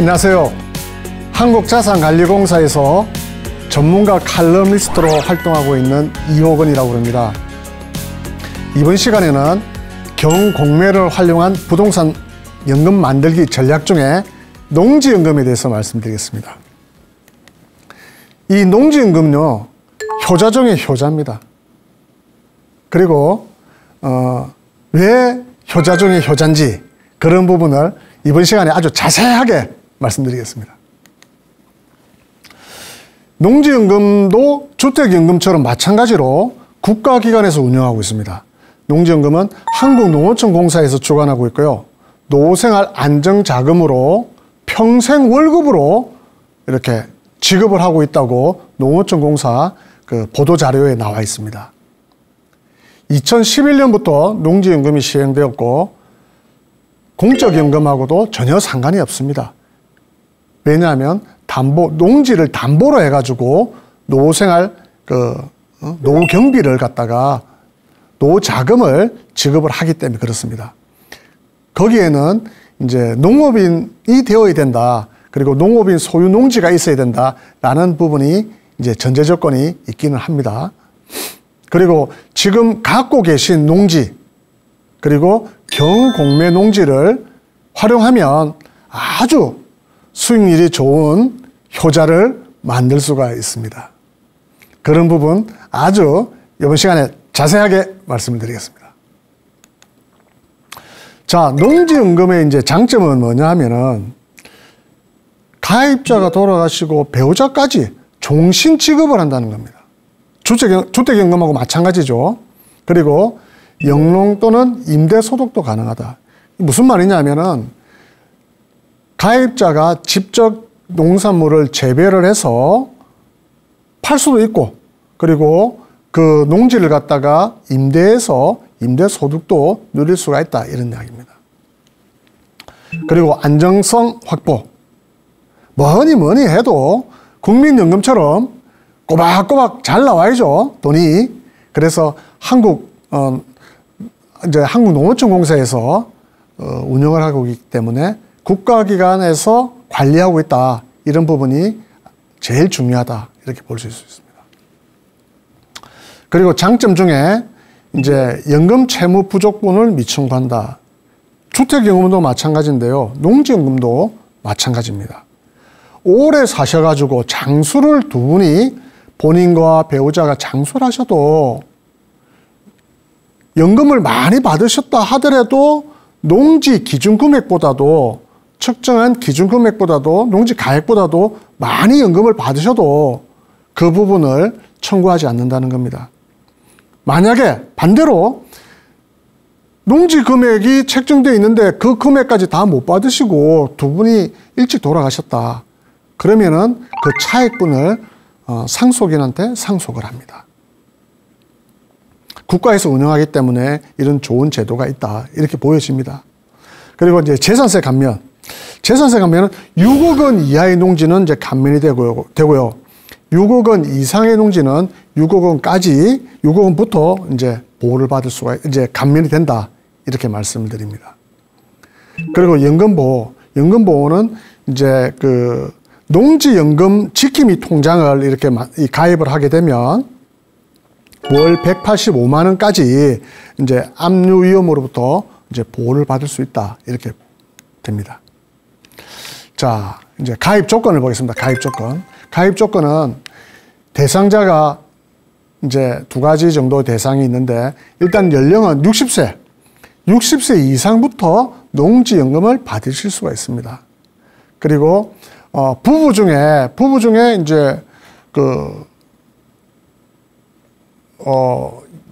안녕하세요. 한국자산관리공사에서 전문가 칼럼니스트로 활동하고 있는 이호건이라고 합니다. 이번 시간에는 경공매를 활용한 부동산 연금 만들기 전략 중에 농지연금에 대해서 말씀드리겠습니다. 이 농지연금요, 효자 중에 효자입니다. 그리고 왜 효자 중에 효자인지 그런 부분을 이번 시간에 아주 자세하게 말씀드리겠습니다. 농지연금도 주택연금처럼 마찬가지로 국가기관에서 운영하고 있습니다. 농지연금은 한국농어촌공사에서 주관하고 있고요. 노후생활 안정자금으로 평생 월급으로 이렇게 지급을 하고 있다고 농어촌공사 그 보도자료에 나와 있습니다. 2011년부터 농지연금이 시행되었고 공적연금하고도 전혀 상관이 없습니다. 왜냐하면 농지를 담보로 해가지고 노후생활 노후 경비를 갖다가 노후 자금을 지급을 하기 때문에 그렇습니다. 거기에는 이제 농업인이 되어야 된다. 그리고 농업인 소유 농지가 있어야 된다라는 부분이 이제 전제 조건이 있기는 합니다. 그리고 지금 갖고 계신 농지 그리고 경공매 농지를 활용하면 아주 수익률이 좋은 효자를 만들 수가 있습니다. 그런 부분 아주 이번 시간에 자세하게 말씀을 드리겠습니다. 자, 농지연금의 이제 장점은 뭐냐 하면은 가입자가 돌아가시고 배우자까지 종신 지급을 한다는 겁니다. 주택연금하고 마찬가지죠. 그리고 영농 또는 임대소득도 가능하다. 무슨 말이냐면은 가입자가 직접 농산물을 재배를 해서 팔 수도 있고 그리고 그 농지를 갖다가 임대해서 임대소득도 누릴 수가 있다 이런 이야기입니다. 그리고 안정성 확보. 뭐니 해도 국민연금처럼 꼬박꼬박 잘 나와야죠, 돈이. 그래서 한국농어촌공사에서 운영을 하고 있기 때문에 국가기관에서 관리하고 있다. 이런 부분이 제일 중요하다. 이렇게 볼 수 있습니다. 그리고 장점 중에 이제 연금 채무 부족분을 미청구한다. 주택연금도 마찬가지인데요. 농지연금도 마찬가지입니다. 오래 사셔가지고 장수를 두 분이 본인과 배우자가 장수를 하셔도 연금을 많이 받으셨다 하더라도 농지 기준금액보다도 측정한 기준금액보다도 농지 가액보다도 많이 연금을 받으셔도 그 부분을 청구하지 않는다는 겁니다. 만약에 반대로 농지 금액이 책정되어 있는데 그 금액까지 다 못 받으시고 두 분이 일찍 돌아가셨다. 그러면은 그 차액분을 상속인한테 상속을 합니다. 국가에서 운영하기 때문에 이런 좋은 제도가 있다. 이렇게 보여집니다. 그리고 이제 재산세 감면. 재산세 감면은 6억 원 이하의 농지는 이제 감면이 되고요. 6억 원 이상의 농지는 6억 원까지 6억 원부터 이제 보호를 받을 수가 이제 감면이 된다. 이렇게 말씀을 드립니다. 그리고 연금보호. 연금보호는 이제 그 농지연금 지킴이 통장을 이렇게 가입을 하게 되면 월 185만 원까지 이제 압류 위험으로부터 이제 보호를 받을 수 있다. 이렇게 됩니다. 자, 이제 가입 조건을 보겠습니다. 가입 조건. 가입 조건은 대상자가 이제 두 가지 정도 대상이 있는데 일단 연령은 60세. 60세 이상부터 농지연금을 받으실 수가 있습니다. 그리고 부부 중에 이제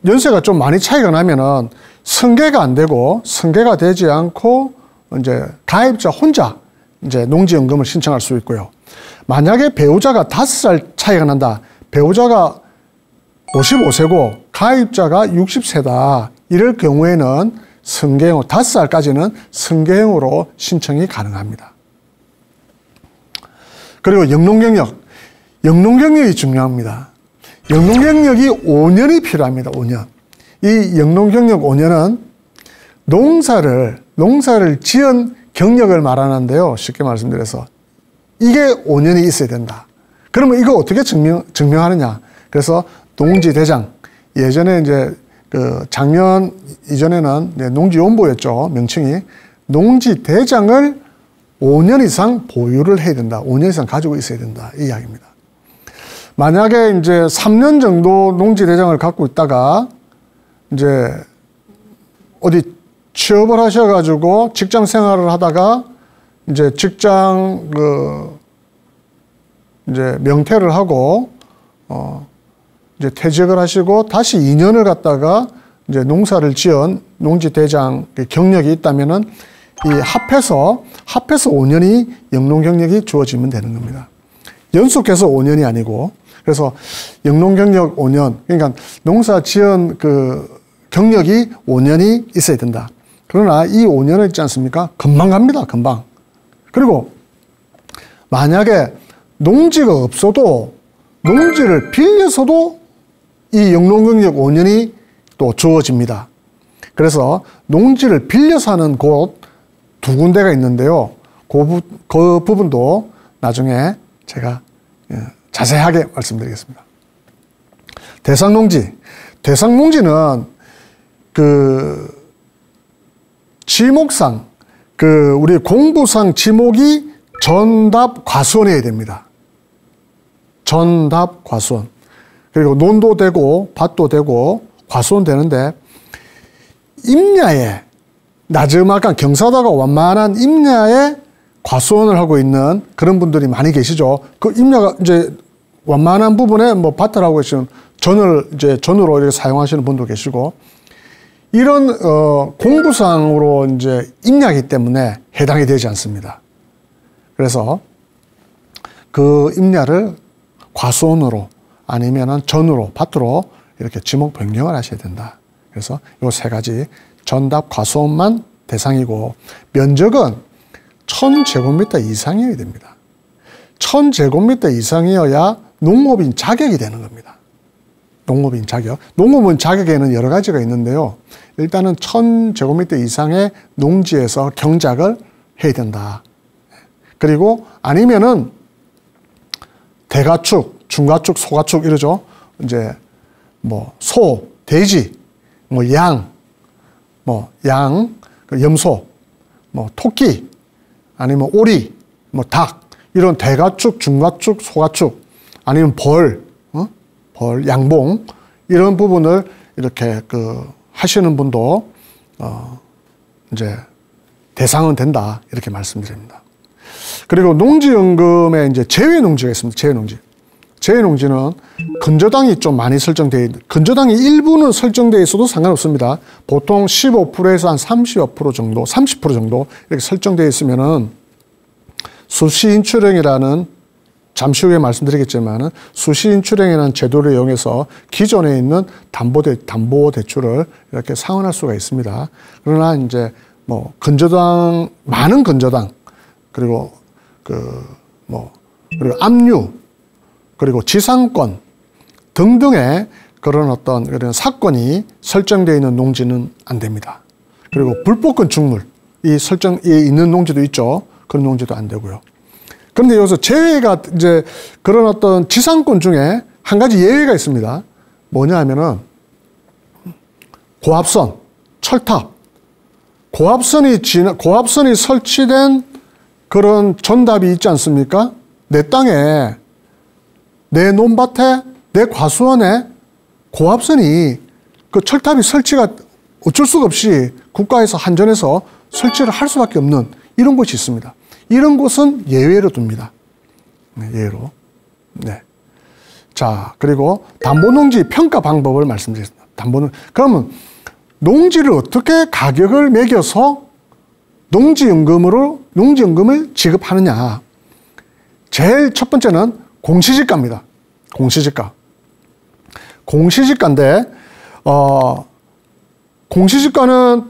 연세가 좀 많이 차이가 나면은 승계가 안 되고 승계가 되지 않고 이제 가입자 혼자 이제 농지연금을 신청할 수 있고요. 만약에 배우자가 5살 차이가 난다. 배우자가 55세고 가입자가 60세다. 이럴 경우에는 승계형 5살까지는 승계형으로 신청이 가능합니다. 그리고 영농경력. 영농경력이 중요합니다. 영농경력이 5년이 필요합니다. 5년. 이 영농경력 5년은 농사를 지은 경력을 말하는데요. 쉽게 말씀드려서 이게 5년이 있어야 된다. 그러면 이거 어떻게 증명하느냐? 그래서 농지대장, 예전에 이제 그 작년 이전에는 농지연보였죠, 명칭이. 농지대장을 5년 이상 보유를 해야 된다. 5년 이상 가지고 있어야 된다. 이 이야기입니다. 만약에 이제 3년 정도 농지대장을 갖고 있다가 이제 어디 취업을 하셔가지고 직장 생활을 하다가 이제 직장 이제 명퇴를 하고 이제 퇴직을 하시고 다시 2년을 갖다가 이제 농사를 지은 농지대장 경력이 있다면은 이 합해서 5년이 영농 경력이 주어지면 되는 겁니다. 연속해서 5년이 아니고, 그래서 영농 경력 5년, 그러니까 농사 지은 그 경력이 5년이 있어야 된다. 그러나 이 5년은 있지 않습니까? 금방 갑니다, 금방. 그리고 만약에 농지가 없어도 농지를 빌려서도 이 영농 경력 5년이 또 주어집니다. 그래서 농지를 빌려서 하는 곳 두 군데가 있는데요. 그 부분도 나중에 제가 자세하게 말씀드리겠습니다. 대상농지. 대상농지는 그 지목상, 우리 공부상 지목이 전답 과수원이어야 됩니다. 전답 과수원. 그리고 논도 되고 밭도 되고 과수원 되는데, 임야에 나즈막한 경사도가 완만한 임야에 과수원을 하고 있는 그런 분들이 많이 계시죠. 그 임야가 이제 완만한 부분에 뭐 밭을 하고 계시는 전으로 이렇게 사용하시는 분도 계시고, 이런 공부상으로 이제 임야이기 때문에 해당이 되지 않습니다. 그래서 그 임야를 과수원으로 아니면은 전으로 밭으로 이렇게 지목 변경을 하셔야 된다. 그래서 이 세 가지 전답 과수원만 대상이고, 면적은 1000제곱미터 이상이어야 됩니다. 1000제곱미터 이상이어야 농업인 자격이 되는 겁니다. 농업인 자격. 농업인 자격에는 여러 가지가 있는데요. 일단은 1000제곱미터 이상의 농지에서 경작을 해야 된다. 그리고 아니면은 대가축, 중가축, 소가축 이러죠. 이제 뭐 소, 돼지, 뭐 양, 염소, 뭐 토끼, 아니면 오리, 뭐 닭, 이런 대가축, 중가축, 소가축, 아니면 벌, 양봉, 이런 부분을 이렇게 하시는 분도 이제 대상은 된다, 이렇게 말씀드립니다. 그리고 농지연금에 이제 제외농지가 있습니다. 제외농지. 제외농지는 근저당이 좀 많이 설정되어 있는, 근저당이 일부는 설정되어 있어도 상관없습니다. 보통 15%에서 한 30% 정도, 30% 정도 이렇게 설정되어 있으면은 수시인출형이라는, 잠시 후에 말씀드리겠지만은 수시인출형이라는 제도를 이용해서 기존에 있는 담보대출을 이렇게 상환할 수가 있습니다. 그러나 이제 뭐 근저당, 많은 근저당, 그리고 그리고 압류, 그리고 지상권 등등의 그런 그런 사건이 설정되어 있는 농지는 안 됩니다. 그리고 불법 건축물, 이 설정에 있는 농지도 있죠. 그런 농지도 안 되고요. 그런데 여기서 제외가 이제 그런 지상권 중에 한 가지 예외가 있습니다. 뭐냐 하면은 고압선, 철탑, 고압선이 설치된 그런 전답이 있지 않습니까? 내 땅에, 내 논밭에, 내 과수원에 고압선이, 그 철탑이 설치가 어쩔 수가 없이 국가에서 한전에서 설치를 할 수밖에 없는 이런 곳이 있습니다. 이런 곳은 예외로 둡니다. 네, 예외로. 네. 자, 그리고 담보농지 평가 방법을 말씀드리겠습니다. 그러면 농지를 어떻게 가격을 매겨서 농지연금을 지급하느냐. 제일 첫 번째는 공시지가입니다. 공시지가. 공시지가인데, 공시지가는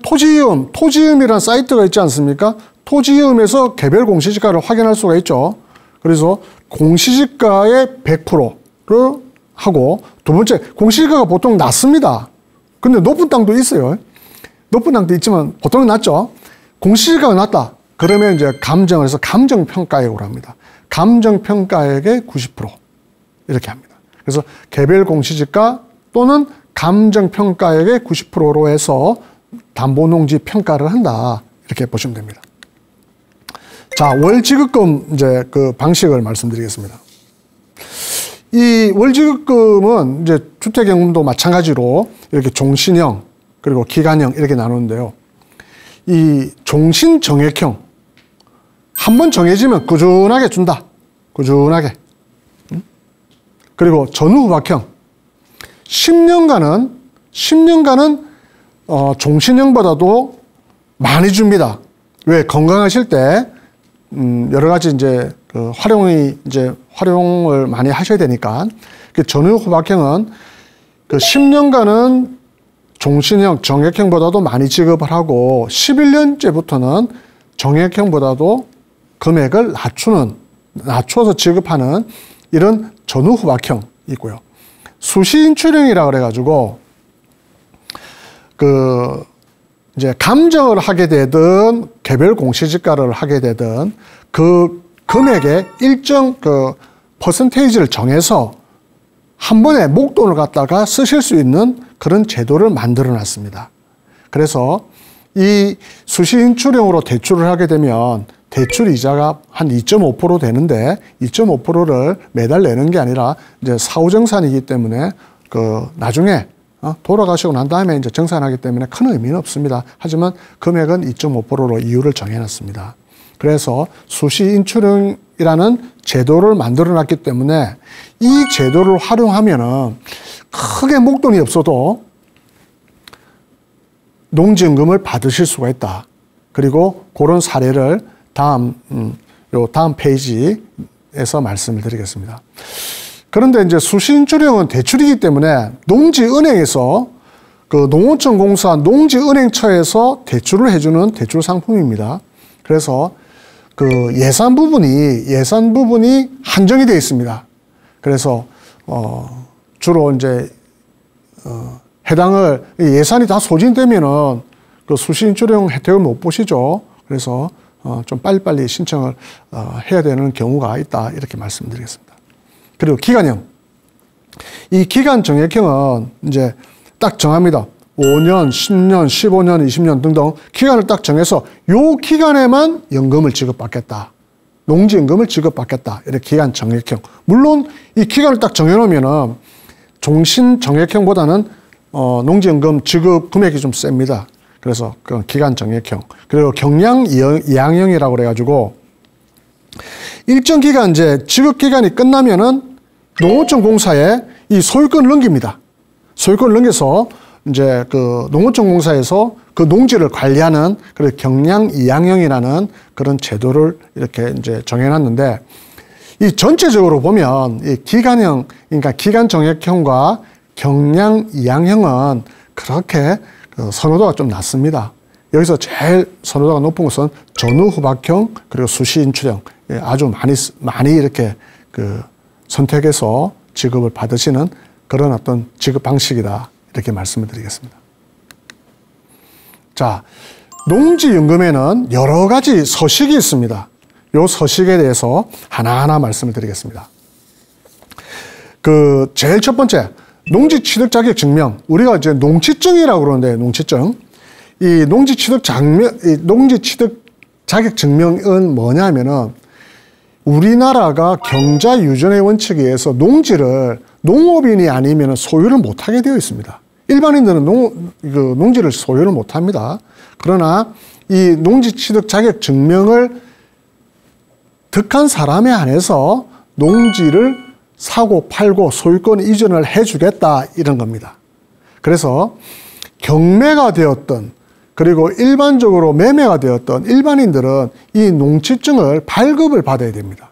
토지음이라는 사이트가 있지 않습니까? 토지음에서 개별 공시지가를 확인할 수가 있죠. 그래서 공시지가의 100%를 하고, 두 번째, 공시지가가 보통 낮습니다. 근데 높은 땅도 있어요. 높은 땅도 있지만 보통은 낮죠. 공시지가가 낮다. 그러면 이제 감정을 해서 감정평가액으로 합니다. 감정평가액의 90% 이렇게 합니다. 그래서 개별 공시지가 또는 감정평가액의 90%로 해서 담보농지 평가를 한다. 이렇게 보시면 됩니다. 자, 월지급금 이제 그 방식을 말씀드리겠습니다. 이 월지급금은 이제 주택연금도 마찬가지로 이렇게 종신형 그리고 기간형 이렇게 나누는데요. 이 종신정액형 한 번 정해지면 꾸준하게 준다. 꾸준하게. 그리고 전후후박형 10년간은 종신형보다도 많이 줍니다. 왜? 건강하실 때 여러 가지 이제 그 활용을 많이 하셔야 되니까. 그 전후후박형은 그 10년간은 종신형 정액형보다도 많이 지급을 하고 11년째부터는 정액형보다도 금액을 낮춰서 지급하는 이런 전후후박형이 있고요. 수시인출형이라 그래가지고 그 이제 감정을 하게 되든 개별 공시지가를 하게 되든 그 금액의 일정 그 퍼센테이지를 정해서 한 번에 목돈을 갖다가 쓰실 수 있는 그런 제도를 만들어 놨습니다. 그래서 이 수시인출형으로 대출을 하게 되면 대출 이자가 한 2.5% 되는데 2.5%를 매달 내는 게 아니라 이제 사후정산이기 때문에 그 나중에 돌아가시고 난 다음에 이제 정산하기 때문에 큰 의미는 없습니다. 하지만 금액은 2.5%로 이유를 정해놨습니다. 그래서 수시인출형이라는 제도를 만들어 놨기 때문에 이 제도를 활용하면은 크게 목돈이 없어도 농지연금을 받으실 수가 있다. 그리고 그런 사례를 다음 페이지에서 말씀을 드리겠습니다. 그런데 이제 수시인출형은 대출이기 때문에 농지은행에서 그 농어촌공사 농지은행처에서 대출을 해주는 대출 상품입니다. 그래서 그 예산 부분이 한정이 되어 있습니다. 그래서 주로 이제 해당을 예산이 다 소진되면은 그 수시인출형 혜택을 못 보시죠. 그래서 좀 빨리빨리 신청을 해야 되는 경우가 있다. 이렇게 말씀드리겠습니다. 그리고 기간형. 이 기간 정액형은 이제 딱 정합니다. 5년, 10년, 15년, 20년 등등 기간을 딱 정해서 요 기간에만 연금을 지급받겠다. 농지연금을 지급받겠다. 이렇게 기간 정액형. 물론 이 기간을 딱 정해놓으면은 종신 정액형보다는 농지연금 지급 금액이 좀 셉니다. 그래서 그 기간 정액형. 그리고 경량 이양형이라고 그래가지고 일정 기간 이제 지급 기간이 끝나면은 농어촌공사에 이 소유권을 넘깁니다. 소유권을 넘겨서 이제 그 농어촌공사에서 그 농지를 관리하는 그런 경량 이양형이라는 그런 제도를 이렇게 이제 정해놨는데 이 전체적으로 보면 이 기간형, 그러니까 기간 정액형과 경량 이양형은 그렇게 선호도가 좀 낮습니다. 여기서 제일 선호도가 높은 것은 전후후박형 그리고 수시인출형 아주 많이 이렇게 그 선택해서 지급을 받으시는 그런 어떤 지급 방식이다. 이렇게 말씀을 드리겠습니다. 자, 농지연금에는 여러 가지 서식이 있습니다. 이 서식에 대해서 하나하나 말씀을 드리겠습니다. 그 제일 첫 번째, 농지취득자격 증명. 우리가 이제 농취증이라고 그러는데 농취증. 이 농지취득 자격 증명은 뭐냐면은 우리나라가 경자 유전의 원칙에 의해서 농지를 농업인이 아니면 소유를 못하게 되어 있습니다. 일반인들은 농지를 소유를 못합니다. 그러나 이 농지취득 자격 증명을 득한 사람에 한해서 농지를 사고 팔고 소유권 이전을 해주겠다 이런 겁니다. 그래서 경매가 되었던 그리고 일반적으로 매매가 되었던 일반인들은 이 농취증을 발급을 받아야 됩니다.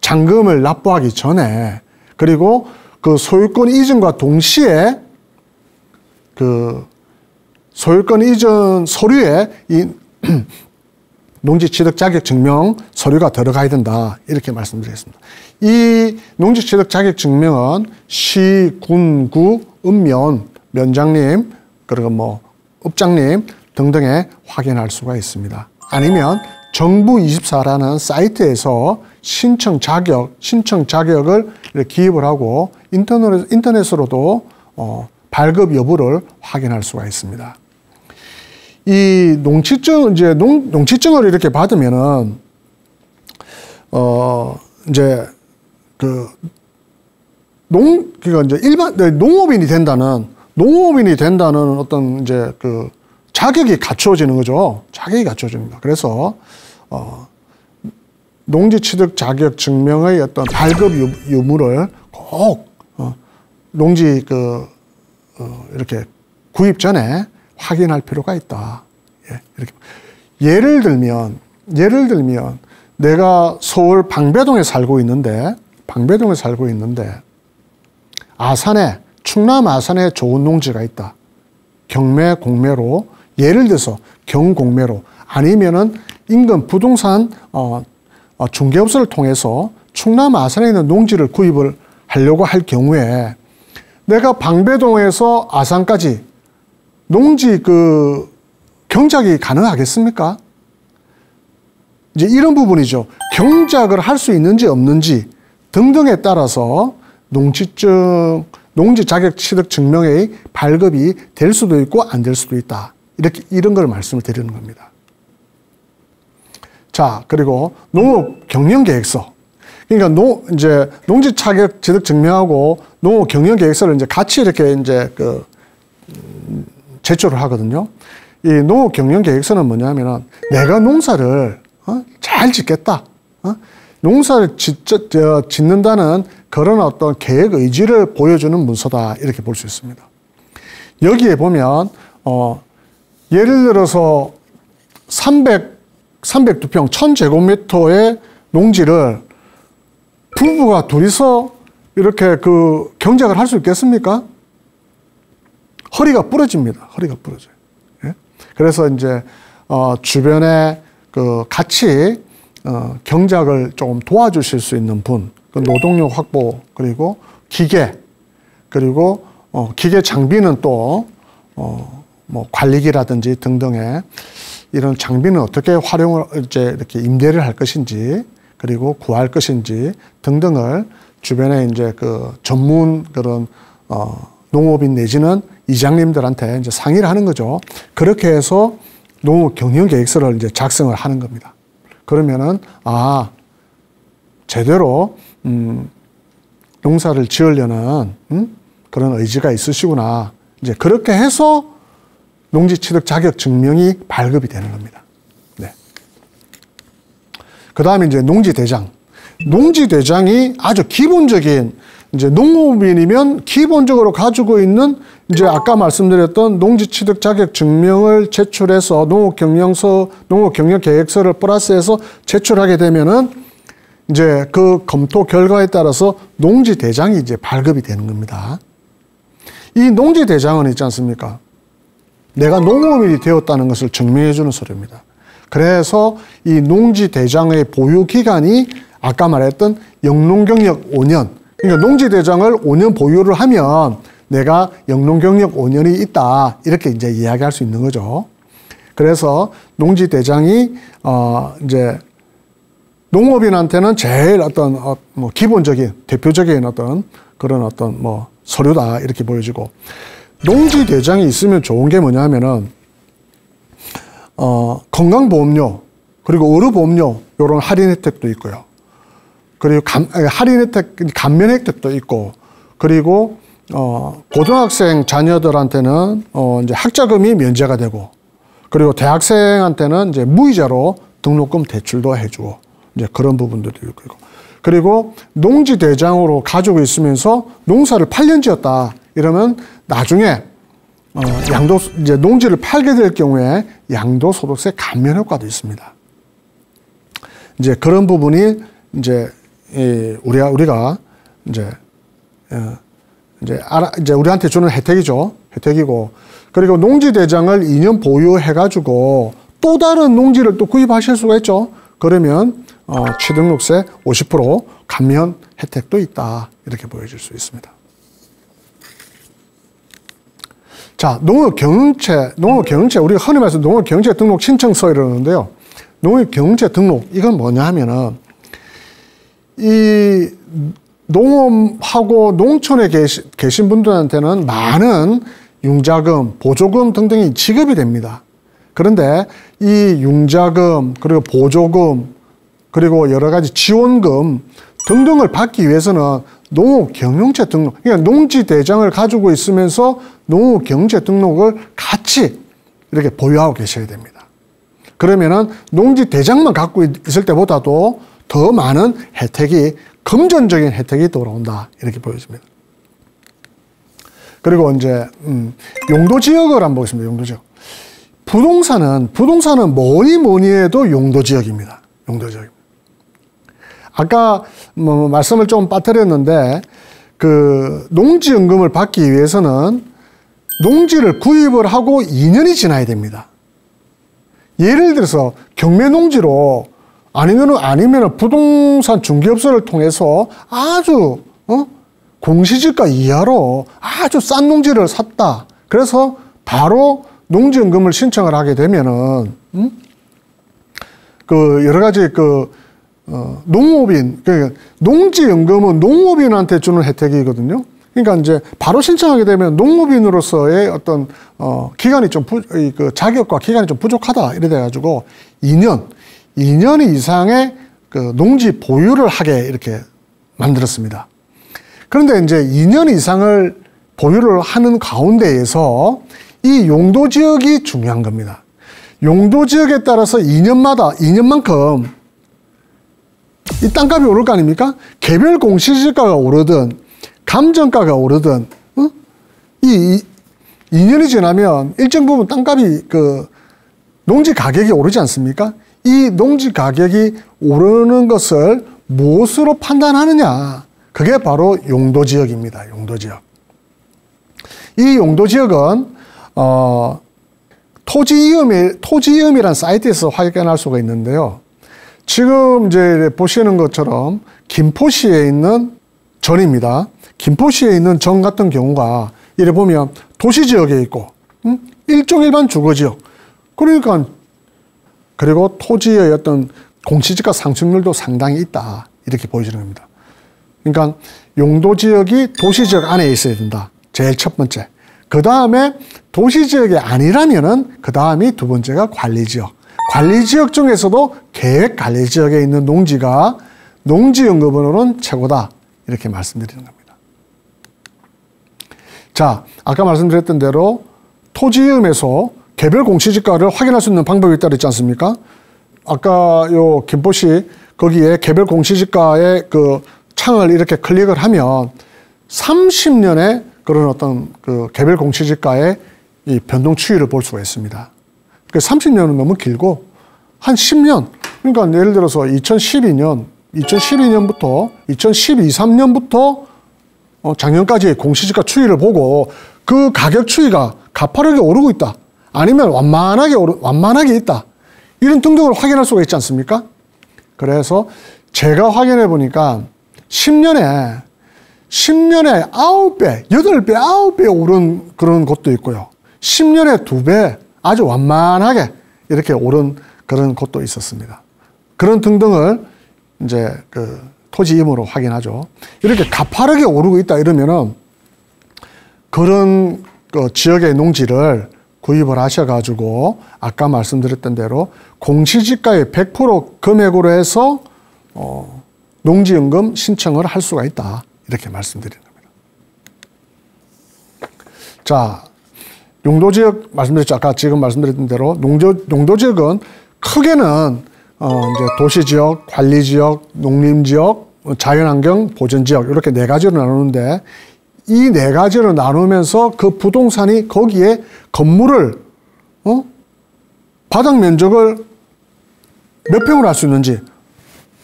잔금을 납부하기 전에. 그리고 그 소유권 이전과 동시에 그 소유권 이전 서류에 이 농지취득 자격 증명 서류가 들어가야 된다. 이렇게 말씀드리겠습니다. 이 농지취득 자격 증명은 시, 군, 구, 읍면, 면장님, 그리고 뭐 읍장님 등등에 확인할 수가 있습니다. 아니면 정부24라는 사이트에서 신청 자격을 이렇게 기입을 하고 인터넷으로도 발급 여부를 확인할 수가 있습니다. 이 농지증을 이렇게 받으면은 이제 그러니까 이제 일반 농업인이 된다는 어떤 이제 그 자격이 갖추어지는 거죠. 자격이 갖추어집니다. 그래서 농지취득 자격 증명의 어떤 발급 유무를 꼭 농지 이렇게 구입 전에 확인할 필요가 있다. 예, 이렇게. 예를 들면 내가 서울 방배동에 살고 있는데 충남 아산에 좋은 농지가 있다. 경매 공매로, 예를 들어서 경공매로, 아니면은 인근 부동산 중개업소를 통해서 충남 아산에 있는 농지를 구입을 하려고 할 경우에 내가 방배동에서 아산까지 농지 경작이 가능하겠습니까? 이제 이런 부분이죠. 경작을 할 수 있는지 없는지 등등에 따라서 농지 자격 취득 증명의 발급이 될 수도 있고 안 될 수도 있다. 이런 걸 말씀을 드리는 겁니다. 자, 그리고 농업 경영 계획서. 그러니까 이제 농지 자격 취득 증명하고 농업 경영 계획서를 이제 같이 이렇게 이제 제출을 하거든요. 이 농업 경영 계획서는 뭐냐면은 내가 농사를 잘 짓겠다. 농사를 짓는다는 그런 어떤 계획 의지를 보여주는 문서다. 이렇게 볼 수 있습니다. 여기에 보면 예를 들어서 302평 1000제곱미터의 농지를 부부가 둘이서 이렇게 경작을 할 수 있겠습니까? 허리가 부러집니다. 허리가 부러져요. 예? 그래서 이제 주변에 같이 경작을 조금 도와주실 수 있는 분, 노동력 확보, 그리고 기계, 그리고 기계 장비는 또 뭐 관리기라든지 등등의 이런 장비는 어떻게 활용을 이제 이렇게 임대를 할 것인지, 그리고 구할 것인지 등등을 주변에 이제 전문 그런 농업인 내지는 이장님들한테 이제 상의를 하는 거죠. 그렇게 해서 농업 경영 계획서를 이제 작성을 하는 겁니다. 그러면은 제대로 농사를 지으려는 그런 의지가 있으시구나. 이제 그렇게 해서 농지 취득 자격 증명이 발급이 되는 겁니다. 네. 그다음에 이제 농지 대장. 농지 대장이 아주 기본적인 이제 농업인이면 기본적으로 가지고 있는 이제 아까 말씀드렸던 농지 취득 자격 증명을 제출해서 농업 경영 계획서를 플러스해서 제출하게 되면은 이제 그 검토 결과에 따라서 농지 대장이 이제 발급이 되는 겁니다. 이 농지 대장은 있지 않습니까? 내가 농업인이 되었다는 것을 증명해 주는 서류입니다. 그래서 이 농지 대장의 보유 기간이 아까 말했던 영농경력 5년. 그러니까 농지 대장을 5년 보유를 하면 내가 영농경력 5년이 있다. 이렇게 이제 이야기할 수 있는 거죠. 그래서 농지 대장이 이제 농업인한테는 제일 어떤 뭐 기본적인 대표적인 어떤 그런 어떤 뭐 서류다 이렇게 보여지고, 농지 대장이 있으면 좋은 게 뭐냐면은 건강보험료 그리고 의료보험료 이런 할인 혜택도 있고요. 그리고 할인 혜택 감면 혜택도 있고, 그리고 고등학생 자녀들한테는 이제 학자금이 면제가 되고, 그리고 대학생한테는 이제 무이자로 등록금 대출도 해주고, 이제 그런 부분들도 있고, 그리고 농지 대장으로 가지고 있으면서 농사를 8년 지었다 이러면 나중에 이제 농지를 팔게 될 경우에 양도소득세 감면 효과도 있습니다. 이제 그런 부분이 이제 우리가 이제 우리한테 주는 혜택이고, 그리고 농지 대장을 2년 보유해가지고 또 다른 농지를 또 구입하실 수가 있죠. 그러면 취득세 50% 감면 혜택도 있다 이렇게 보여줄 수 있습니다. 자, 농업경영체 우리가 흔히 말해서 농업경영체 등록 신청서 이러는데요. 농업 경영체 등록, 이건 뭐냐 하면은, 이 농업하고 농촌에 계신 분들한테는 많은 융자금, 보조금 등등이 지급이 됩니다. 그런데 이 융자금, 그리고 보조금, 그리고 여러 가지 지원금 등등을 받기 위해서는 농업 경영체 등록, 그러니까 농지 대장을 가지고 있으면서 농업 경영체 등록을 같이 이렇게 보유하고 계셔야 됩니다. 그러면은 농지 대장만 갖고 있을 때보다도 더 많은 혜택이, 금전적인 혜택이 돌아온다, 이렇게 보여집니다. 그리고 이제 용도 지역을 한번 보겠습니다. 용도 지역. 부동산은 뭐니 해도 용도 지역입니다. 용도 지역. 아까 뭐 말씀을 좀 빠뜨렸는데, 그 농지연금을 받기 위해서는 농지를 구입을 하고 2년이 지나야 됩니다. 예를 들어서 경매농지로 아니면 부동산 중개업소를 통해서 아주 공시지가 이하로 아주 싼 농지를 샀다. 그래서 바로 농지연금을 신청을 하게 되면은 그 여러 가지 농업인, 그러니까 농지연금은 농업인한테 주는 혜택이거든요. 그러니까 이제 바로 신청하게 되면 농업인으로서의 어떤 기간이 좀 자격과 기간이 좀 부족하다 이래 돼 가지고 2년 이상의 그 농지 보유를 하게 이렇게 만들었습니다. 그런데 이제 2년 이상을 보유를 하는 가운데에서 이 용도 지역이 중요한 겁니다. 용도 지역에 따라서 2년만큼 이 땅값이 오를 거 아닙니까? 개별 공시지가가 오르든 감정가가 오르든 이 2년이 지나면 일정 부분 땅값이 농지 가격이 오르지 않습니까? 이 농지 가격이 오르는 것을 무엇으로 판단하느냐? 그게 바로 용도 지역입니다. 용도 지역. 이 용도 지역은 토지이음이라는 사이트에서 확인할 수가 있는데요. 지금 이제 보시는 것처럼 김포시에 있는 전입니다. 김포시에 있는 전 같은 경우가 이래 보면 도시지역에 있고 일종 일반 주거지역, 그리고 토지의 어떤 공시지가 상승률도 상당히 있다, 이렇게 보여지는 겁니다. 그러니까 용도지역이 도시지역 안에 있어야 된다, 제일 첫 번째. 그 다음에 도시지역이 아니라면은 그 다음이 두 번째가 관리지역. 관리지역 중에서도 계획관리지역에 있는 농지가 농지연금으로는 최고다, 이렇게 말씀드리는 겁니다. 자, 아까 말씀드렸던 대로 토지이음에서 개별 공시지가를 확인할 수 있는 방법이 있다 그랬지 않습니까? 아까 요 김포시 거기에 개별 공시지가의 그 창을 이렇게 클릭을 하면 30년의 그런 어떤 그 개별 공시지가의 이 변동 추이를 볼 수가 있습니다. 30년은 너무 길고 한 10년, 그러니까 예를 들어서 2012년부터 2012, 13년부터 작년까지의 공시지가 추이를 보고 그 가격 추이가 가파르게 오르고 있다, 아니면 완만하게 있다, 이런 등등을 확인할 수가 있지 않습니까? 그래서 제가 확인해 보니까 10년에 9배, 8배, 9배 오른 그런 곳도 있고요. 10년에 2배, 아주 완만하게 이렇게 오른 그런 곳도 있었습니다. 그런 등등을 이제 토지임으로 확인하죠. 이렇게 가파르게 오르고 있다 이러면은 그런 지역의 농지를 구입을 하셔가지고 아까 말씀드렸던 대로 공시지가의 100% 금액으로 해서 농지연금 신청을 할 수가 있다, 이렇게 말씀드리는 겁니다. 자, 용도지역 말씀드렸죠. 아까 지금 말씀드렸던 대로 용도지역은 크게는 이제 도시지역, 관리지역, 농림지역, 자연환경 보전지역, 이렇게 네 가지로 나누는데, 이 네 가지로 나누면서 그 부동산이 거기에 건물을 바닥 면적을 몇 평으로 할 수 있는지,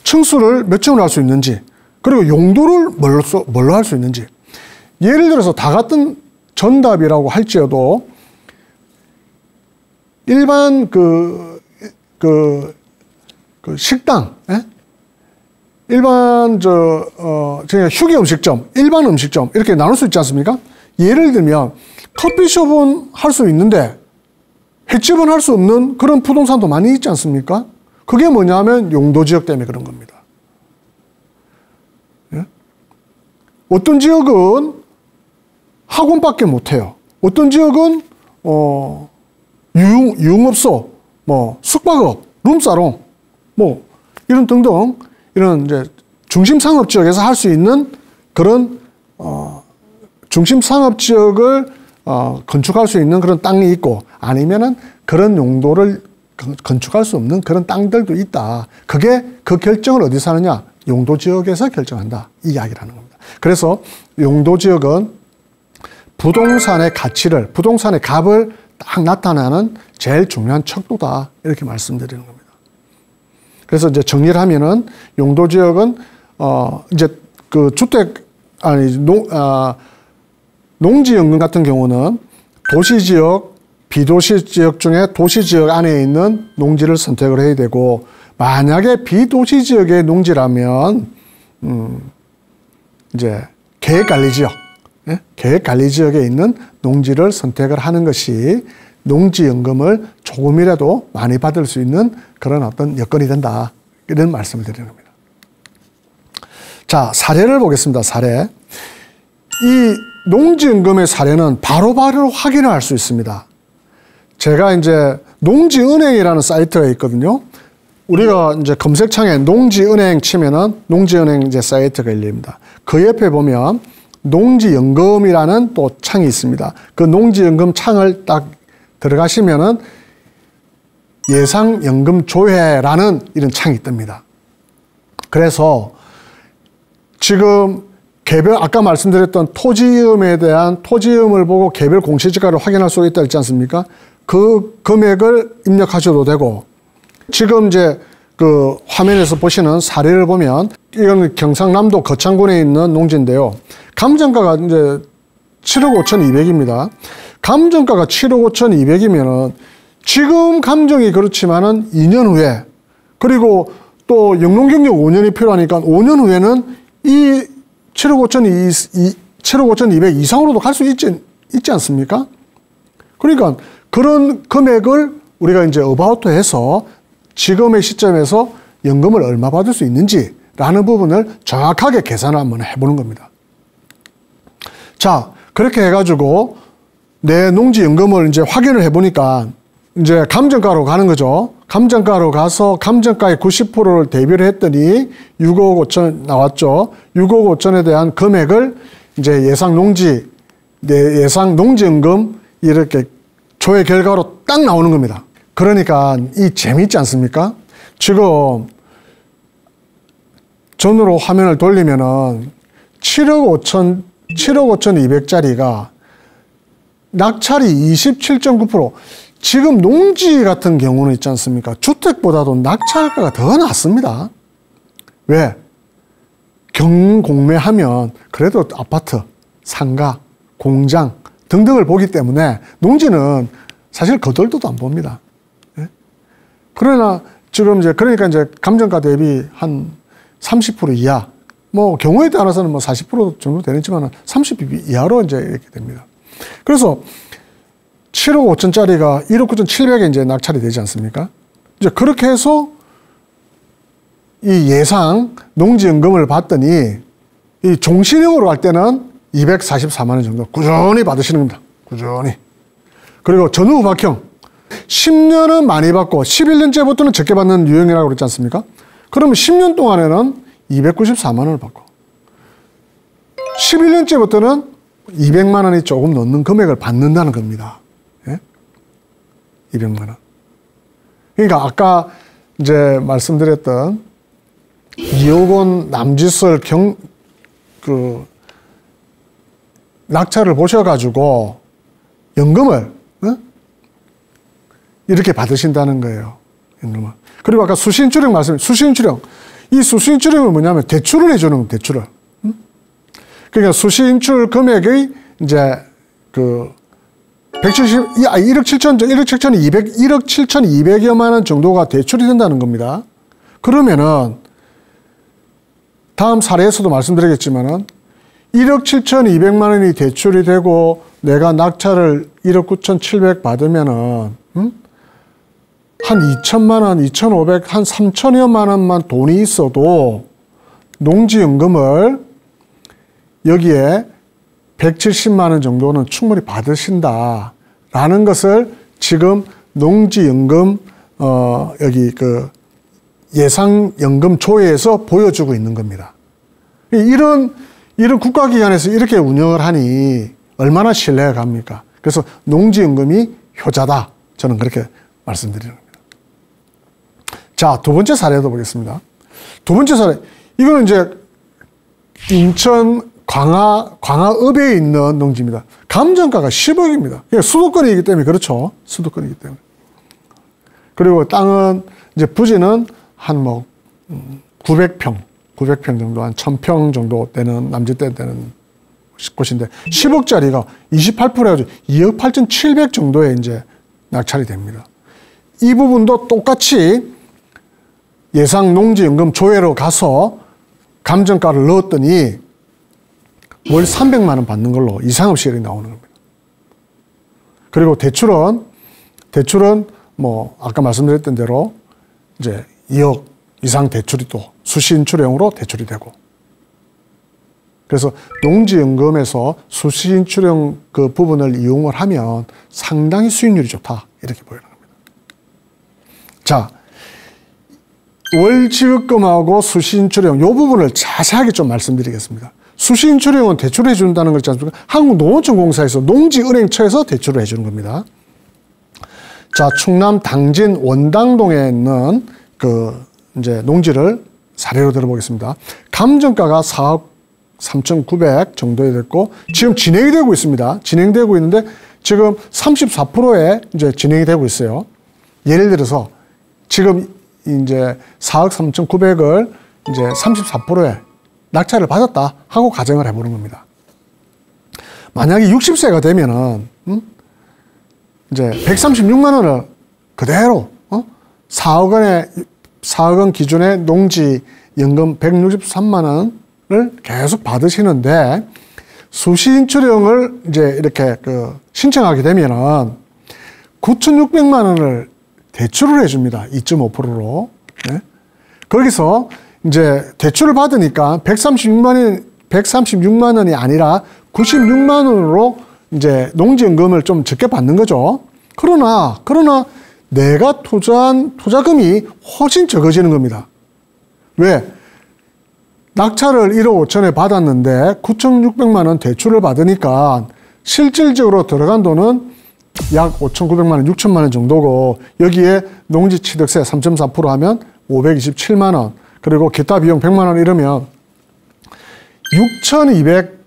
층수를 몇 층으로 할 수 있는지, 그리고 용도를 뭘로 할 수 있는지. 예를 들어서 다 같은 전답이라고 할지라도 일반 식당, 일반 휴게 음식점, 일반 음식점 이렇게 나눌 수 있지 않습니까? 예를 들면 커피숍은 할 수 있는데 횟집은 할 수 없는 그런 부동산도 많이 있지 않습니까? 그게 뭐냐면 용도지역 때문에 그런 겁니다. 예? 어떤 지역은 학원밖에 못해요. 어떤 지역은 유흥업소, 뭐 숙박업, 룸사롱, 뭐 이런 등등 이런 이제 중심 상업 지역에서 할 수 있는 그런 중심 상업 지역을 건축할 수 있는 그런 땅이 있고, 아니면은 그런 용도를 건축할 수 없는 그런 땅들도 있다. 그게 그 결정을 어디서 하느냐? 용도 지역에서 결정한다. 이 이야기라는 겁니다. 그래서 용도 지역은 부동산의 가치를, 부동산의 값을 딱 나타내는 제일 중요한 척도다. 이렇게 말씀드리는 겁니다. 그래서 이제 정리를 하면은 용도 지역은 이제 그 농지연금 같은 경우는 도시지역, 비도시지역 중에 도시지역 안에 있는 농지를 선택을 해야 되고, 만약에 비도시지역의 농지라면 이제 계획관리지역, 예? 계획관리지역에 있는 농지를 선택을 하는 것이 농지연금을 조금이라도 많이 받을 수 있는 그런 어떤 여건이 된다. 이런 말씀을 드리는 겁니다. 자, 사례를 보겠습니다. 사례. 이 농지연금의 사례는 바로바로 확인을 할 수 있습니다. 제가 이제 농지은행이라는 사이트가 있거든요. 우리가 이제 검색창에 농지은행 치면은 농지은행 이제 사이트가 열립니다. 그 옆에 보면 농지연금이라는 또 창이 있습니다. 그 농지연금 창을 딱 들어가시면은 예상연금 조회라는 이런 창이 뜹니다. 그래서 지금 개별, 아까 말씀드렸던 토지음에 대한 토지음을 보고 개별 공시지가를 확인할 수 있다 했지 않습니까? 그 금액을 입력하셔도 되고, 지금 이제 그 화면에서 보시는 사례를 보면 이건 경상남도 거창군에 있는 농지인데요. 감정가가 이제 7억 5,200입니다. 감정가가 7억 5,200이면은 지금 감정이 그렇지만은 2년 후에, 그리고 또 영농경력 5년이 필요하니까 5년 후에는 이 7억 5,200 이상으로도 갈 수 있지 않습니까? 그러니까 그런 금액을 우리가 이제 어바웃해서 지금의 시점에서 연금을 얼마 받을 수 있는지라는 부분을 정확하게 계산을 한번 해보는 겁니다. 자, 그렇게 해가지고 내 농지연금을 이제 확인을 해보니까 이제 감정가로 가는 거죠. 감정가로 가서 감정가의 90%를 대비를 했더니 6억 5천 나왔죠. 6억 5천에 대한 금액을 이제 예상 농지연금 이렇게 조회 결과로 딱 나오는 겁니다. 그러니까 이 재미있지 않습니까? 지금 전으로 화면을 돌리면은 7억 5,200짜리가 낙찰이 27.9%. 지금 농지 같은 경우는 있지 않습니까? 주택보다도 낙찰가가 더 낮습니다. 왜? 경공매하면 그래도 아파트, 상가, 공장 등등을 보기 때문에 농지는 사실 거들떠도 안 봅니다. 예? 그러나 지금 이제 그러니까 이제 감정가 대비 한 30% 이하, 뭐 경우에 따라서는 뭐 40% 정도 되지만 30% 이하로 이제 이렇게 됩니다. 그래서 7억 5천짜리가 1억 9,700에 이제 낙찰이 되지 않습니까? 이제 그렇게 해서 이 예상 농지연금을 받더니 이 종신형으로 갈 때는 244만 원 정도 꾸준히 받으시는 겁니다. 꾸준히. 그리고 전후박형 10년은 많이 받고 11년째부터는 적게 받는 유형이라고 그랬지 않습니까? 그러면 10년 동안에는 294만 원을 받고 11년째부터는 200만 원이 조금 넘는 금액을 받는다는 겁니다. 예? 200만 원. 그러니까 아까 이제 말씀드렸던 2억 원 남짓을 낙찰을 보셔가지고 연금을 이렇게 받으신다는 거예요. 연금을. 그리고 아까 수신인출형 수신인출형. 이 수신인출형은 뭐냐면 대출을 해주는 겁니다. 대출을. 그러니까 수신인출 금액의 이제 그 1억 7,200여만 원 정도가 대출이 된다는 겁니다. 그러면은 다음 사례에서도 말씀드리겠지만은 1억 7,200만 원이 대출이 되고 내가 낙찰을 1억 9,700 받으면은 한 2천만 원, 2,500, 한 3천여만 원만 돈이 있어도 농지연금을 여기에 170만 원 정도는 충분히 받으신다라는 것을 지금 농지연금 여기 그 예상연금 조회에서 보여주고 있는 겁니다. 이런 국가기관에서 이렇게 운영을 하니 얼마나 신뢰가 갑니까? 그래서 농지연금이 효자다. 저는 그렇게 말씀드리는 겁니다. 자, 두 번째 사례도 보겠습니다. 두 번째 사례. 이거는 이제 인천 광화읍에 있는 농지입니다. 감정가가 10억입니다. 수도권이기 때문에 그렇죠. 수도권이기 때문에. 그리고 땅은 이제 부지는 한 뭐 900평 정도, 한 1000평 정도 되는 남짓대 되는 곳인데 10억짜리가 28% 해가지고 2억 8,700 정도에 이제 낙찰이 됩니다. 이 부분도 똑같이 예상 농지연금 조회로 가서 감정가를 넣었더니 월 300만 원 받는 걸로 이상업 시열이 나오는 겁니다. 그리고 대출은 뭐 아까 말씀드렸던 대로 이제 2억 이상 대출이 또 수시인출형으로 대출이 되고, 그래서 농지연금에서 수시인출형 그 부분을 이용을 하면 상당히 수익률이 좋다 이렇게 보이는 겁니다. 자, 월지급금하고 수시인출형 이 부분을 자세하게 좀 말씀드리겠습니다. 수시인출형은 대출을 해준다는 거 있지 않습니까? 한국농어촌공사에서 농지은행처에서 대출을 해주는 겁니다. 자, 충남 당진 원당동에 있는 그 이제 농지를 사례로 들어보겠습니다. 감정가가 4억 3,900 정도에 됐고 지금 진행이 되고 있습니다. 진행되고 있는데 지금 34%에 이제 진행이 되고 있어요. 예를 들어서 지금 이제 4억 3,900을 이제 34%에 낙찰을 받았다 하고 가정을 해보는 겁니다. 만약에 60세가 되면은 이제 136만 원을 그대로 4억 원 기준의 농지연금 163만 원을 계속 받으시는데 수시인출형을 이제 이렇게 그 신청하게 되면은 9,600만 원을 대출을 해줍니다. 2.5%로. 네? 거기서 이제 대출을 받으니까 136만 원이 아니라 96만 원으로 이제 농지연금을 좀 적게 받는 거죠. 그러나 내가 투자한 투자금이 훨씬 적어지는 겁니다. 왜? 낙찰을 1억 5천에 받았는데 9,600만 원 대출을 받으니까 실질적으로 들어간 돈은 약 5,900만 원, 6천만 원 정도고 여기에 농지취득세 3.4% 하면 527만 원, 그리고 기타 비용 100만 원 이러면 6,500,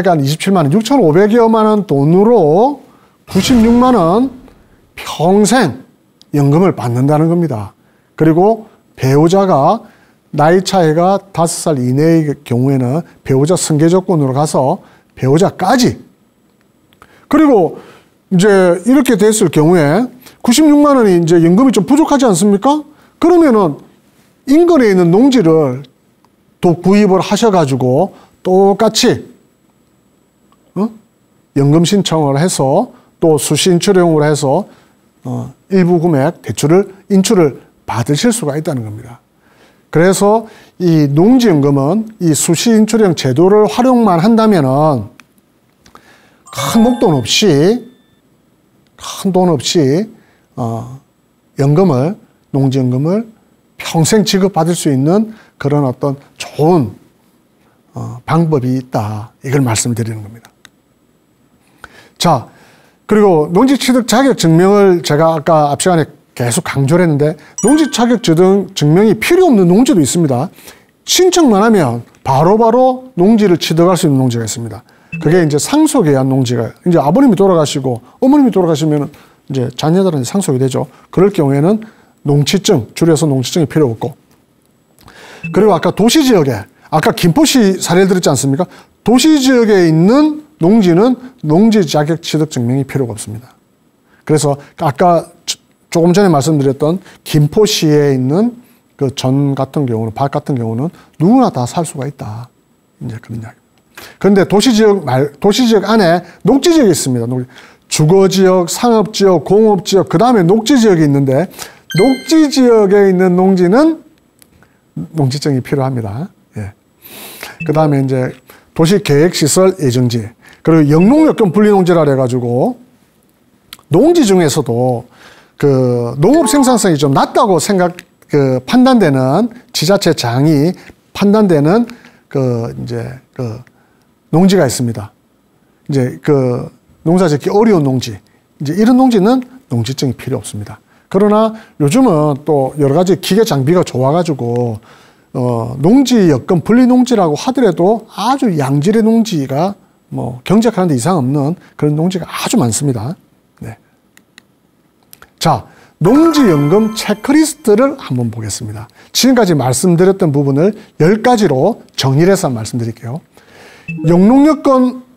한 27만 원, 6,500여만 원 돈으로 96만 원 평생 연금을 받는다는 겁니다. 그리고 배우자가 나이 차이가 5살 이내의 경우에는 배우자 승계 조건으로 가서 배우자까지, 그리고 이제 이렇게 됐을 경우에 96만 원이 이제 연금이 좀 부족하지 않습니까? 그러면은 인근에 있는 농지를 또 구입을 하셔가지고 똑같이 연금 신청을 해서 또 수시인출형으로 해서 일부 금액 인출을 받으실 수가 있다는 겁니다. 그래서 이 농지연금은 이 수시인출형 제도를 활용만 한다면은 큰 목돈 없이 농지연금을 평생 지급받을 수 있는 그런 어떤 좋은 방법이 있다. 이걸 말씀드리는 겁니다. 자, 그리고 농지취득 자격 증명을 제가 아까 앞 시간에 계속 강조를 했는데 농지 자격 증명이 필요 없는 농지도 있습니다. 신청만 하면 바로바로 농지를 취득할 수 있는 농지가 있습니다. 그게 이제 상속에 의한 농지가, 이제 아버님이 돌아가시고 어머님이 돌아가시면 이제 자녀들은 상속이 되죠. 그럴 경우에는 농취증, 줄여서 농취증이 필요 없고, 그리고 아까 도시지역에, 아까 김포시 사례를 들었지 않습니까? 도시지역에 있는 농지는 농지 자격 취득 증명이 필요가 없습니다. 그래서 아까 조금 전에 말씀드렸던 김포시에 있는 그 전 같은 경우는, 밭 같은 경우는 누구나 다 살 수가 있다. 이제 그런 이야기. 그런데 도시지역 안에 녹지지역이 있습니다. 주거지역, 상업지역, 공업지역, 그 다음에 녹지지역이 있는데 녹지지역에 있는 농지는 농지증이 필요합니다. 예. 그 다음에 이제 도시계획시설 예정지, 그리고 영농여건 분리농지라 해가지고 농지 중에서도 그 농업 생산성이 좀 낮다고 판단되는 지자체장이 판단되는 이제 농지가 있습니다. 이제 농사짓기 어려운 농지, 이제 이런 농지는 농지증이 필요 없습니다. 그러나 요즘은 또 여러 가지 기계 장비가 좋아가지고 농지 여건 분리 농지라고 하더라도 아주 양질의 농지가 뭐 경작하는데 이상 없는 그런 농지가 아주 많습니다. 네. 자, 농지연금 체크리스트를 한번 보겠습니다. 지금까지 말씀드렸던 부분을 10가지로 정리를 해서 말씀드릴게요. 영농여건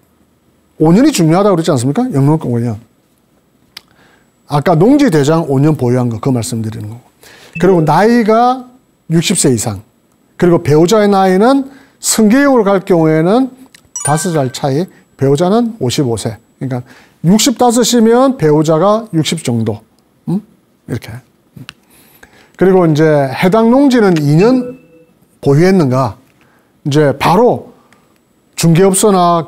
5년이 중요하다고 그랬지 않습니까? 영농여건 5년. 아까 농지대장 5년 보유한 거, 그거 말씀드리는 거고. 그리고 나이가 60세 이상. 그리고 배우자의 나이는 승계역으로 갈 경우에는 5살 차이, 배우자는 55세. 그러니까 65이면 배우자가 60 정도. 이렇게. 그리고 이제 해당 농지는 2년 보유했는가, 이제 바로 중개업소나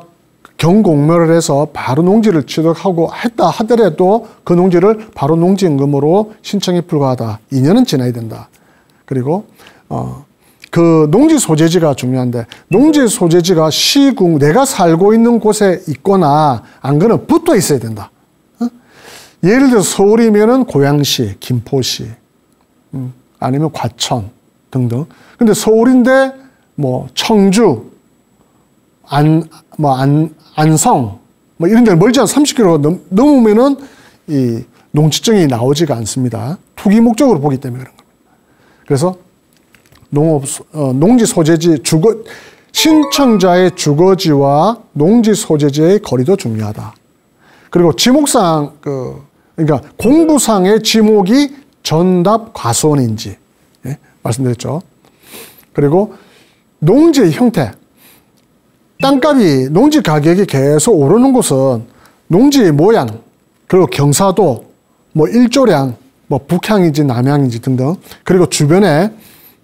경공모를 해서 바로 농지를 취득하고 했다 하더라도 그 농지를 바로 농지연금으로 신청이 불가하다. 2년은 지나야 된다. 그리고 그 농지 소재지가 중요한데, 농지 소재지가 시군, 내가 살고 있는 곳에 있거나 안 그러면 붙어 있어야 된다. 예를 들어서 서울이면은 고양시, 김포시, 아니면 과천 등등. 근데 서울인데 뭐 청주, 안성, 뭐 이런 데는 멀지 않아 30km 넘으면은 이 농지증이 나오지가 않습니다. 투기 목적으로 보기 때문에 그런 겁니다. 그래서 농지 소재지, 신청자의 주거지와 농지 소재지의 거리도 중요하다. 그리고 지목상, 그러니까 공부상의 지목이 전답 과수원인지, 예? 말씀드렸죠. 그리고 농지의 형태. 땅값이, 농지 가격이 계속 오르는 곳은 농지의 모양, 그리고 경사도, 뭐 일조량, 뭐 북향인지 남향인지 등등, 그리고 주변에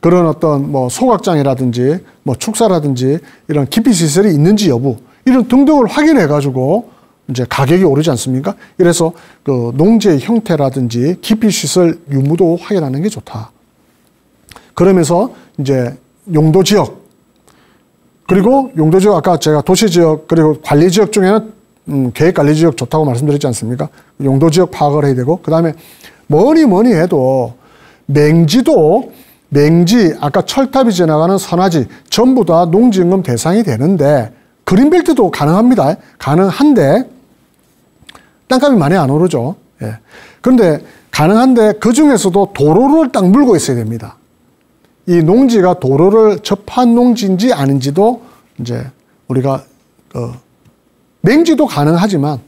그런 어떤 뭐 소각장이라든지 뭐 축사라든지 이런 기피 시설이 있는지 여부, 이런 등등을 확인해 가지고 이제 가격이 오르지 않습니까? 이래서 그 농지의 형태라든지 기피 시설 유무도 확인하는 게 좋다. 그러면서 이제 용도 지역, 그리고 용도 지역, 아까 제가 도시 지역 그리고 관리 지역 중에는 계획 관리 지역 좋다고 말씀드렸지 않습니까? 용도 지역 파악을 해야 되고, 그다음에 뭐니 해도 맹지, 아까 철탑이 지나가는 선화지 전부 다 농지연금 대상이 되는데, 그린벨트도 가능합니다. 가능한데 땅값이 많이 안 오르죠. 예. 그런데 가능한데 그 중에서도 도로를 딱 물고 있어야 됩니다. 이 농지가 도로를 접한 농지인지 아닌지도 이제 우리가 맹지도 가능하지만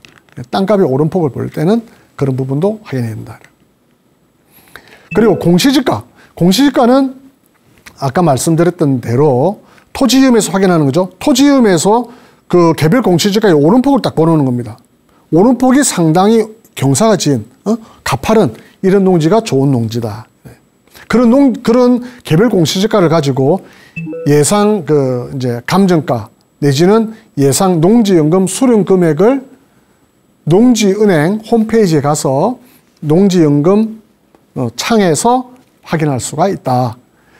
땅값이 오름폭을 볼 때는 그런 부분도 확인해야 된다. 그리고 공시지가는 아까 말씀드렸던 대로 토지이음에서 확인하는 거죠. 토지이음에서 그 개별 공시지가의 오름폭을 딱 보는 겁니다. 오름폭이 상당히 경사가 진, 가파른 이런 농지가 좋은 농지다. 그런 개별 공시지가를 가지고 예상 이제 감정가 내지는 예상 농지연금 수령 금액을 농지은행 홈페이지에 가서 농지연금 창에서 확인할 수가 있다.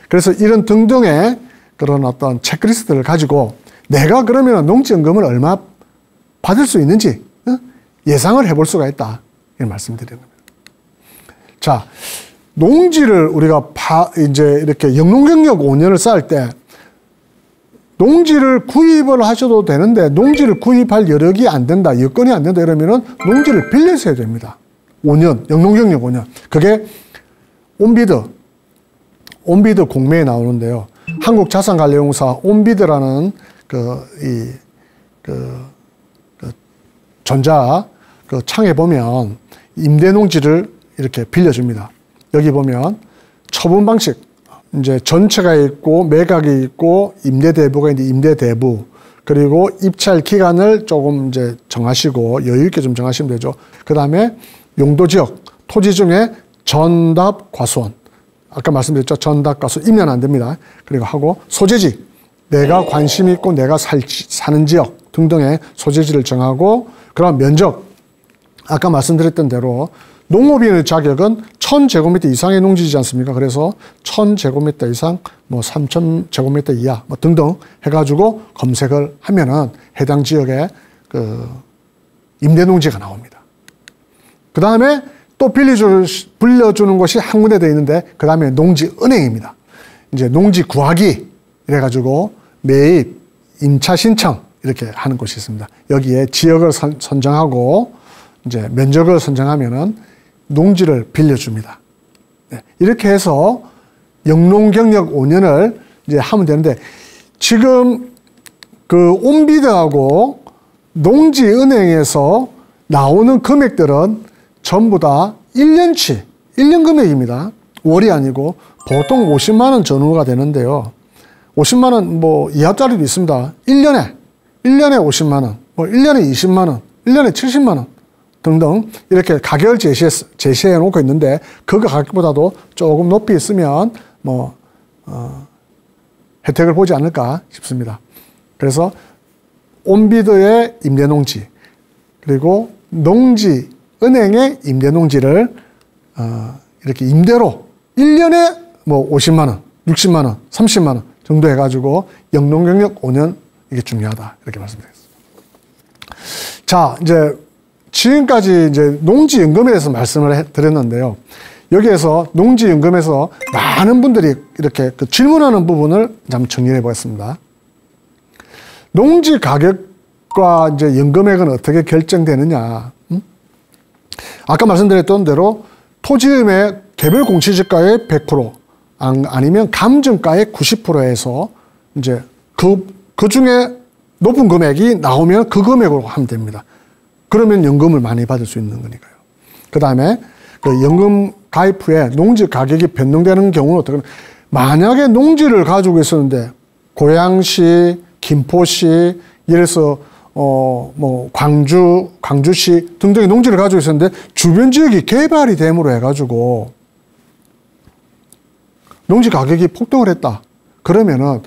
그래서 이런 등등의 그런 어떤 체크리스트를 가지고 내가 그러면 농지연금을 얼마 받을 수 있는지 예상을 해볼 수가 있다. 이런 말씀드리는 겁니다. 자, 농지를 우리가 이제 이렇게 영농경력 5년을 쌓을 때 농지를 구입을 하셔도 되는데 농지를 구입할 여력이 안 된다, 여건이 안 된다 이러면은 농지를 빌려서 해야 됩니다. 5년, 영농경력 5년. 그게 온비드 공매에 나오는데요. 한국자산관리공사 온비드라는 전자 창에 보면 임대농지를 이렇게 빌려줍니다. 여기 보면 처분 방식, 이제 전체가 있고 매각이 있고 임대대부가 있는데 임대대부, 그리고 입찰 기간을 조금 이제 정하시고 여유 있게 좀 정하시면 되죠. 그 다음에 용도 지역, 토지 중에 전답 과수원. 아까 말씀드렸죠. 전답 과수원 임야는 안 됩니다. 그리고 하고 소재지, 내가 관심 있고 내가 사는 지역 등등의 소재지를 정하고, 그럼 면적. 아까 말씀드렸던 대로 농업인의 자격은 1000제곱미터 이상의 농지지 않습니까? 그래서 1000제곱미터 이상, 뭐 3000제곱미터 이하, 뭐 등등 해가지고 검색을 하면은 해당 지역에 그 임대농지가 나옵니다. 그 다음에 또 빌려주는 곳이 한 군데 되어 있는데, 그 다음에 농지은행입니다. 이제 농지 구하기 이래가지고 매입, 임차 신청 이렇게 하는 곳이 있습니다. 여기에 지역을 선정하고 이제 면적을 선정하면은 농지를 빌려줍니다. 네, 이렇게 해서 영농 경력 5년을 이제 하면 되는데, 지금 그 온비드하고 농지은행에서 나오는 금액들은 전부 다 1년치, 1년 금액입니다. 월이 아니고 보통 50만 원 전후가 되는데요. 50만 원 뭐 이하짜리도 있습니다. 1년에 50만 원, 뭐 1년에 20만 원, 1년에 70만 원 등등 이렇게 가격을 제시해 놓고 있는데, 그 가격보다도 조금 높이 쓰면 뭐 혜택을 보지 않을까 싶습니다. 그래서 온비드의 임대농지, 그리고 농지은행의 임대농지를 이렇게 임대로 1년에 뭐 50만 원, 60만 원, 30만 원 정도 해가지고 영농경력 5년, 이게 중요하다 이렇게 말씀드리겠습니다. 자, 이제 지금까지 이제 농지연금에 대해서 말씀을 드렸는데요. 여기에서 농지연금에서 많은 분들이 이렇게 그 질문하는 부분을 한번 정리해 보겠습니다. 농지 가격과 이제 연금액은 어떻게 결정되느냐? 아까 말씀드렸던 대로 토지음의 개별 공시지가의 100%, 아니면 감정가의 90%에서 이제 그 중에 높은 금액이 나오면 그 금액으로 하면 됩니다. 그러면 연금을 많이 받을 수 있는 거니까요. 그 다음에 그 연금 가입 후에 농지 가격이 변동되는 경우는 어떻게, 만약에 농지를 가지고 있었는데 고양시, 김포시, 예를 들어서 뭐 광주시 등등의 농지를 가지고 있었는데 주변 지역이 개발이 됨으로 해가지고 농지 가격이 폭등을 했다. 그러면은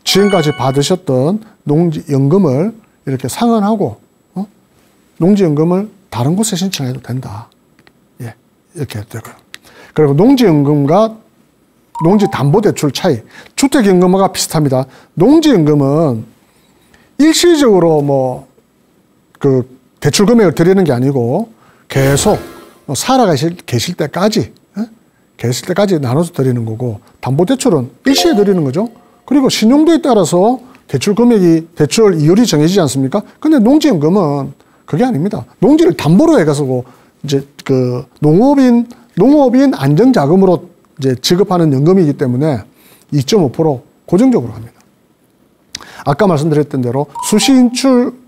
지금까지 받으셨던 농지연금을 이렇게 상환하고 농지연금을 다른 곳에 신청해도 된다. 예, 이렇게 해도 되고요. 그리고 농지연금과 농지담보대출 차이, 주택연금과 비슷합니다. 농지연금은 일시적으로 뭐 그 대출 금액을 드리는 게 아니고 계속 살아계실 때까지 나눠서 드리는 거고, 담보대출은 일시에 드리는 거죠. 그리고 신용도에 따라서 대출 금액이, 대출 이율이 정해지지 않습니까? 근데 농지연금은 그게 아닙니다. 농지를 담보로 해가지고 이제 그 농업인 안정자금으로 이제 지급하는 연금이기 때문에 2.5% 고정적으로 합니다. 아까 말씀드렸던 대로 수시인출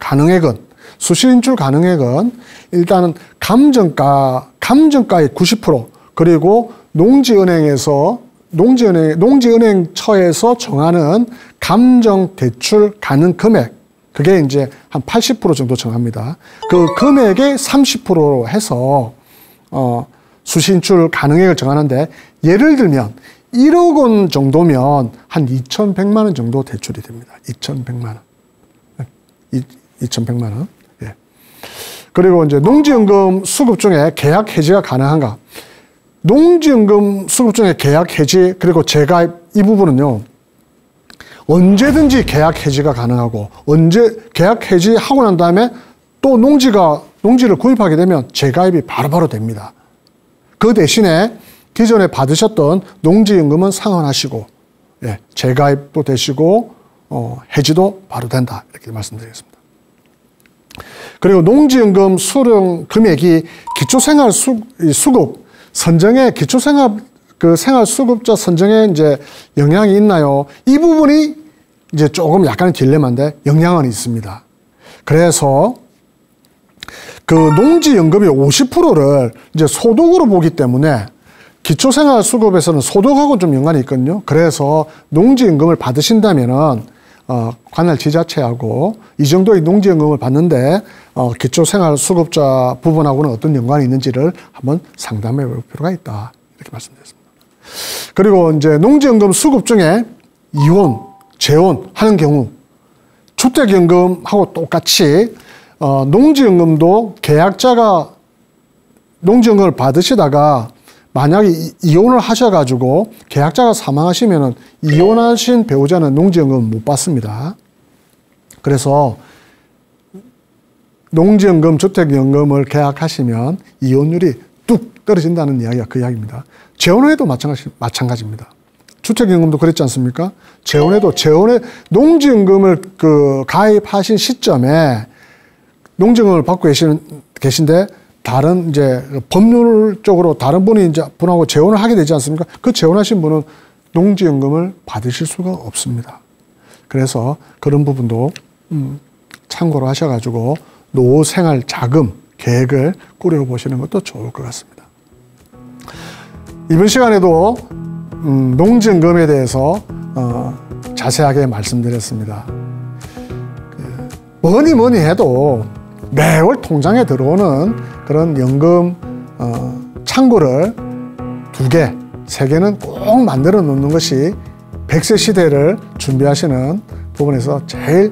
가능액은 일단은 감정가의 90%, 그리고 농지은행처에서 정하는 감정 대출 가능 금액, 그게 이제 한 80% 정도 정합니다. 그 금액의 30%로 해서 수신출 가능액을 정하는데, 예를 들면 1억 원 정도면 한 2,100만 원 정도 대출이 됩니다. 2,100만 원. 2,100만 원. 예. 그리고 이제 농지연금 수급 중에 계약 해지가 가능한가? 농지연금 수급 중에 계약 해지, 그리고 재가입, 이 부분은요, 언제든지 계약 해지가 가능하고, 계약 해지하고 난 다음에 또 농지를 구입하게 되면 재가입이 바로바로 됩니다. 그 대신에 기존에 받으셨던 농지연금은 상환하시고, 예, 재가입도 되시고, 해지도 바로 된다. 이렇게 말씀드리겠습니다. 그리고 농지연금 수령 금액이 기초생활수급 선정에, 생활수급자 선정에 이제 영향이 있나요? 이 부분이 이제 조금 약간의 딜레마인데 영향은 있습니다. 그래서 그 농지연금의 50%를 이제 소득으로 보기 때문에 기초생활수급에서는 소득하고 좀 연관이 있거든요. 그래서 농지연금을 받으신다면은 관할 지자체하고 이 정도의 농지연금을 받는데 기초생활수급자 부분하고는 어떤 연관이 있는지를 한번 상담해 볼 필요가 있다. 이렇게 말씀드렸습니다. 그리고 이제 농지연금 수급 중에 이혼, 재혼 하는 경우 주택연금하고 똑같이 농지연금도 계약자가 농지연금을 받으시다가 만약에 이혼을 하셔가지고 계약자가 사망하시면은 이혼하신 배우자는 농지연금을 못 받습니다. 그래서 농지연금, 주택연금을 계약하시면 이혼율이 뚝 떨어진다는 이야기가 그 이야기입니다. 재혼에도 마찬가지입니다. 주택연금도 그랬지 않습니까? 재혼에도 농지연금을 가입하신 시점에 농지연금을 받고 계신데 다른 이제 법률적으로 다른 분하고 재혼을 하게 되지 않습니까? 그 재혼하신 분은 농지연금을 받으실 수가 없습니다. 그래서 그런 부분도 참고로 하셔가지고 노후생활 자금 계획을 꾸려보시는 것도 좋을 것 같습니다. 이번 시간에도 농지연금에 대해서 자세하게 말씀드렸습니다. 뭐니 해도 매월 통장에 들어오는 그런 연금 창구를 2개, 3개는 꼭 만들어 놓는 것이 100세 시대를 준비하시는 부분에서 제일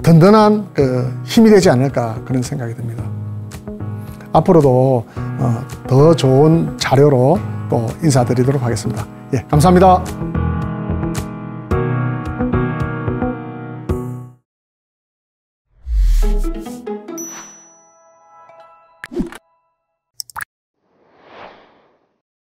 든든한 힘이 되지 않을까 그런 생각이 듭니다. 앞으로도 더 좋은 자료로 또 인사드리도록 하겠습니다. 예, 감사합니다.